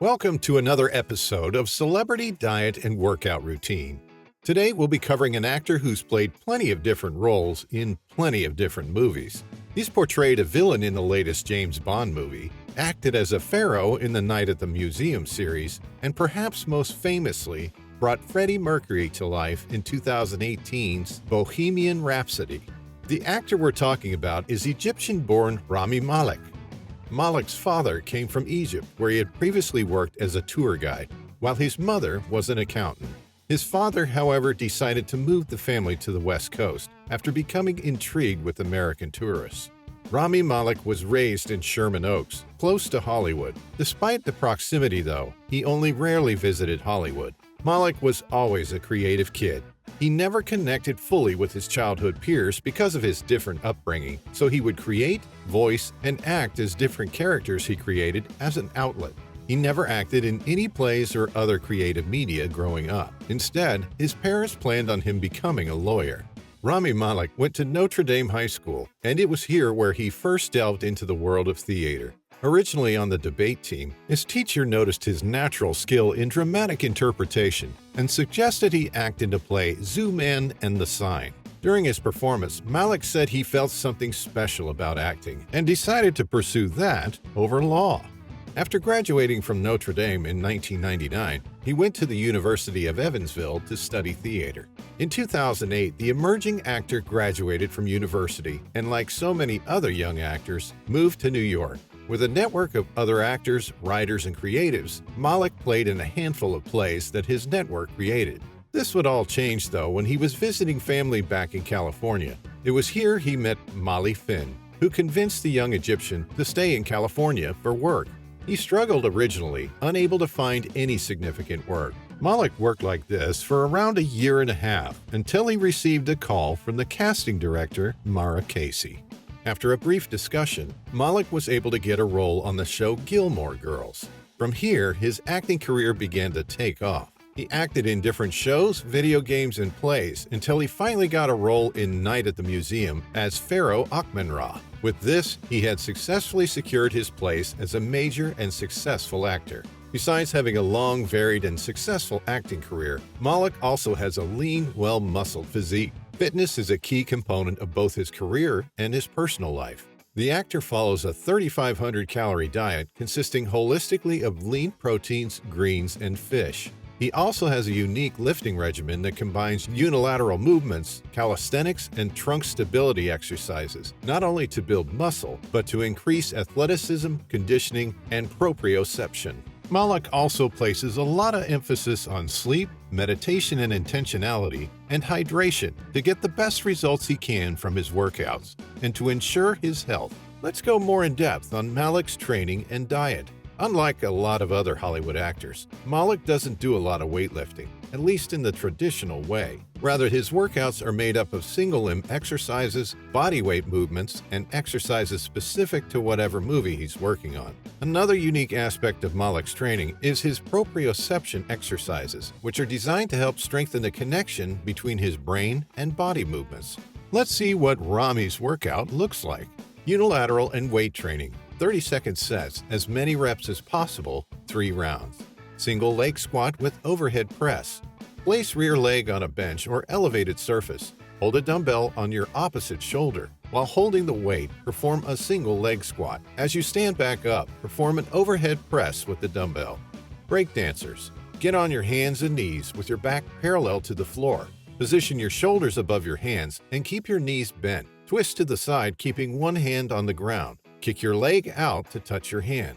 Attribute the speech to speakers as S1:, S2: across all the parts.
S1: Welcome to another episode of Celebrity Diet and Workout Routine. Today we'll be covering an actor who's played plenty of different roles in plenty of different movies. He's portrayed a villain in the latest James Bond movie, acted as a pharaoh in the Night at the Museum series, and perhaps most famously, brought Freddie Mercury to life in 2018's Bohemian Rhapsody. The actor we're talking about is Egyptian-born Rami Malek. Malek's father came from Egypt, where he had previously worked as a tour guide, while his mother was an accountant. His father, however, decided to move the family to the West Coast after becoming intrigued with American tourists. Rami Malek was raised in Sherman Oaks, close to Hollywood. Despite the proximity, though, he only rarely visited Hollywood. Malek was always a creative kid. He never connected fully with his childhood peers because of his different upbringing, so he would create, voice, and act as different characters he created as an outlet. He never acted in any plays or other creative media growing up. Instead, his parents planned on him becoming a lawyer. Rami Malek went to Notre Dame High School, and it was here where he first delved into the world of theater. Originally on the debate team, his teacher noticed his natural skill in dramatic interpretation and suggested he act in the play Zoom In and the Sign. During his performance, Malek said he felt something special about acting and decided to pursue that over law. After graduating from Notre Dame in 1999, he went to the University of Evansville to study theater. In 2008, the emerging actor graduated from university and, like so many other young actors, moved to New York. With a network of other actors, writers, and creatives, Malek played in a handful of plays that his network created. This would all change, though, when he was visiting family back in California. It was here he met Molly Finn, who convinced the young Egyptian to stay in California for work. He struggled originally, unable to find any significant work. Malek worked like this for around a year and a half until he received a call from the casting director, Mara Casey. After a brief discussion, Malek was able to get a role on the show Gilmore Girls. From here, his acting career began to take off. He acted in different shows, video games, and plays until he finally got a role in Night at the Museum as Pharaoh Akhmenrah. With this, he had successfully secured his place as a major and successful actor. Besides having a long, varied, and successful acting career, Malek also has a lean, well-muscled physique. Fitness is a key component of both his career and his personal life. The actor follows a 3,500-calorie diet consisting holistically of lean proteins, greens, and fish. He also has a unique lifting regimen that combines unilateral movements, calisthenics, and trunk stability exercises, not only to build muscle, but to increase athleticism, conditioning, and proprioception. Malek also places a lot of emphasis on sleep, meditation and intentionality, and hydration to get the best results he can from his workouts and to ensure his health. Let's go more in depth on Malek's training and diet. Unlike a lot of other Hollywood actors, Malek doesn't do a lot of weightlifting, at least in the traditional way. Rather, his workouts are made up of single-limb exercises, bodyweight movements, and exercises specific to whatever movie he's working on. Another unique aspect of Malek's training is his proprioception exercises, which are designed to help strengthen the connection between his brain and body movements. Let's see what Rami's workout looks like. Unilateral and weight training. 30-second sets, as many reps as possible, 3 rounds. Single leg squat with overhead press. Place rear leg on a bench or elevated surface. Hold a dumbbell on your opposite shoulder. While holding the weight, perform a single leg squat. As you stand back up, perform an overhead press with the dumbbell. Break dancers. Get on your hands and knees with your back parallel to the floor. Position your shoulders above your hands and keep your knees bent. Twist to the side, keeping one hand on the ground. Kick your leg out to touch your hand.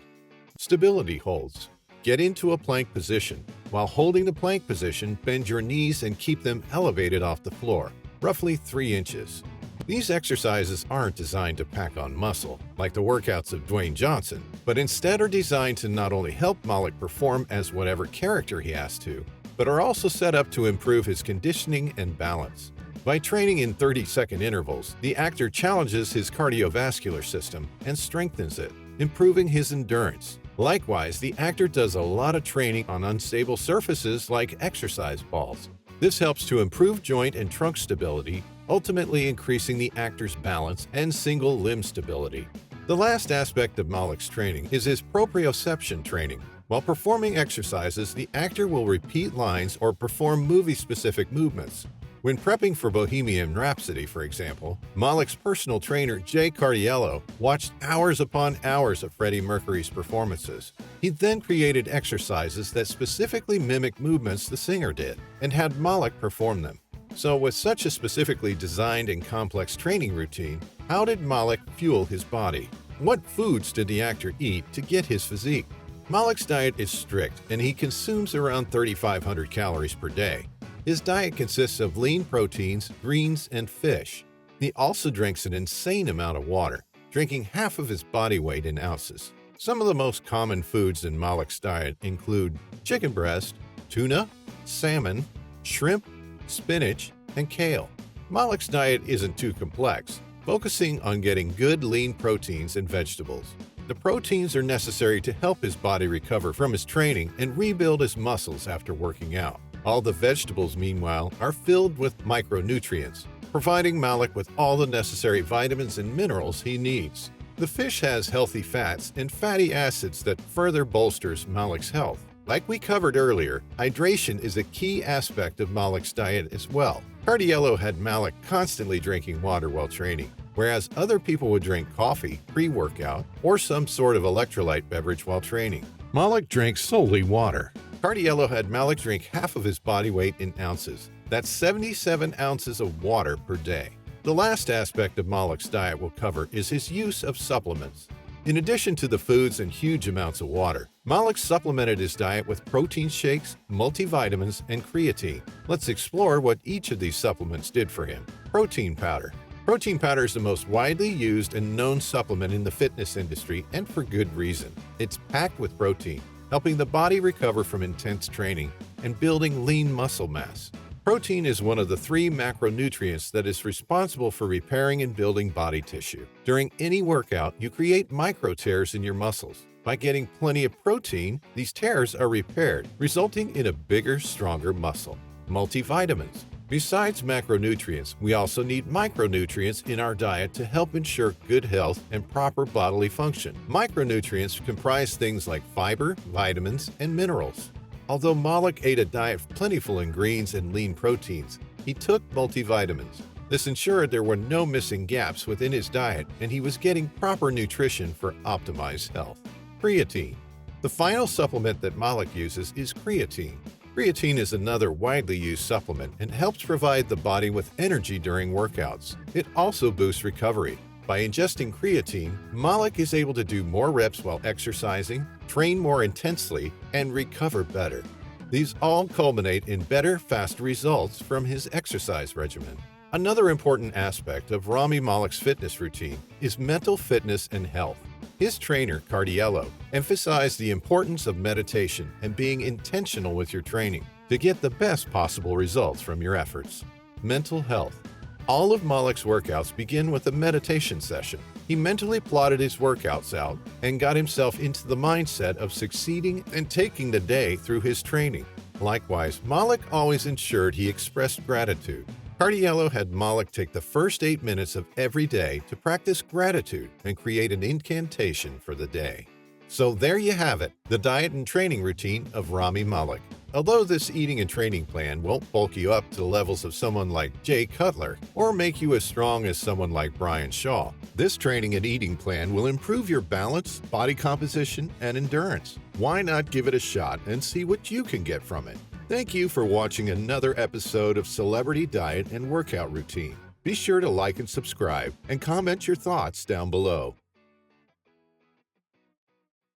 S1: Stability holds. Get into a plank position. While holding the plank position, bend your knees and keep them elevated off the floor, roughly 3 inches. These exercises aren't designed to pack on muscle, like the workouts of Dwayne Johnson, but instead are designed to not only help Malek perform as whatever character he has to, but are also set up to improve his conditioning and balance. By training in 30-second intervals, the actor challenges his cardiovascular system and strengthens it, improving his endurance. Likewise, the actor does a lot of training on unstable surfaces like exercise balls. This helps to improve joint and trunk stability, ultimately increasing the actor's balance and single limb stability. The last aspect of Malek's training is his proprioception training. While performing exercises, the actor will repeat lines or perform movie-specific movements. When prepping for Bohemian Rhapsody, for example, Malek's personal trainer, Jay Cardiello, watched hours upon hours of Freddie Mercury's performances. He then created exercises that specifically mimicked movements the singer did, and had Malek perform them. So with such a specifically designed and complex training routine, how did Malek fuel his body? What foods did the actor eat to get his physique? Malek's diet is strict, and he consumes around 3,500 calories per day. His diet consists of lean proteins, greens, and fish. He also drinks an insane amount of water, drinking half of his body weight in ounces. Some of the most common foods in Malek's diet include chicken breast, tuna, salmon, shrimp, spinach, and kale. Malek's diet isn't too complex, focusing on getting good lean proteins and vegetables. The proteins are necessary to help his body recover from his training and rebuild his muscles after working out. All the vegetables, meanwhile, are filled with micronutrients, providing Malek with all the necessary vitamins and minerals he needs. The fish has healthy fats and fatty acids that further bolsters Malek's health. Like we covered earlier, hydration is a key aspect of Malek's diet as well. Cardiello had Malek constantly drinking water while training, whereas other people would drink coffee, pre-workout, or some sort of electrolyte beverage while training. Malek drank solely water. Cardiello had Malek drink half of his body weight in ounces. That's 77 ounces of water per day. The last aspect of Malek's diet we'll cover is his use of supplements. In addition to the foods and huge amounts of water, Malek supplemented his diet with protein shakes, multivitamins, and creatine. Let's explore what each of these supplements did for him. Protein powder. Protein powder is the most widely used and known supplement in the fitness industry, and for good reason. It's packed with protein, helping the body recover from intense training and building lean muscle mass. Protein is one of the 3 macronutrients that is responsible for repairing and building body tissue. During any workout, you create micro tears in your muscles. By getting plenty of protein, these tears are repaired, resulting in a bigger, stronger muscle. Multivitamins. Besides macronutrients, we also need micronutrients in our diet to help ensure good health and proper bodily function. Micronutrients comprise things like fiber, vitamins, and minerals. Although Malek ate a diet plentiful in greens and lean proteins, he took multivitamins. This ensured there were no missing gaps within his diet, and he was getting proper nutrition for optimized health. Creatine. The final supplement that Malek uses is creatine. Creatine is another widely used supplement and helps provide the body with energy during workouts. It also boosts recovery. By ingesting creatine, Malek is able to do more reps while exercising, train more intensely, and recover better. These all culminate in better, faster results from his exercise regimen. Another important aspect of Rami Malek's fitness routine is mental fitness and health. His trainer, Cardiello, emphasized the importance of meditation and being intentional with your training to get the best possible results from your efforts. Mental health. All of Malek's workouts begin with a meditation session. He mentally plotted his workouts out and got himself into the mindset of succeeding and taking the day through his training. Likewise, Malek always ensured he expressed gratitude. Cardiello had Malek take the first 8 minutes of every day to practice gratitude and create an incantation for the day. So there you have it, the diet and training routine of Rami Malek. Although this eating and training plan won't bulk you up to the levels of someone like Jay Cutler or make you as strong as someone like Brian Shaw, this training and eating plan will improve your balance, body composition, and endurance. Why not give it a shot and see what you can get from it? Thank you for watching another episode of Celebrity Diet and Workout Routine. Be sure to like and subscribe and comment your thoughts down below.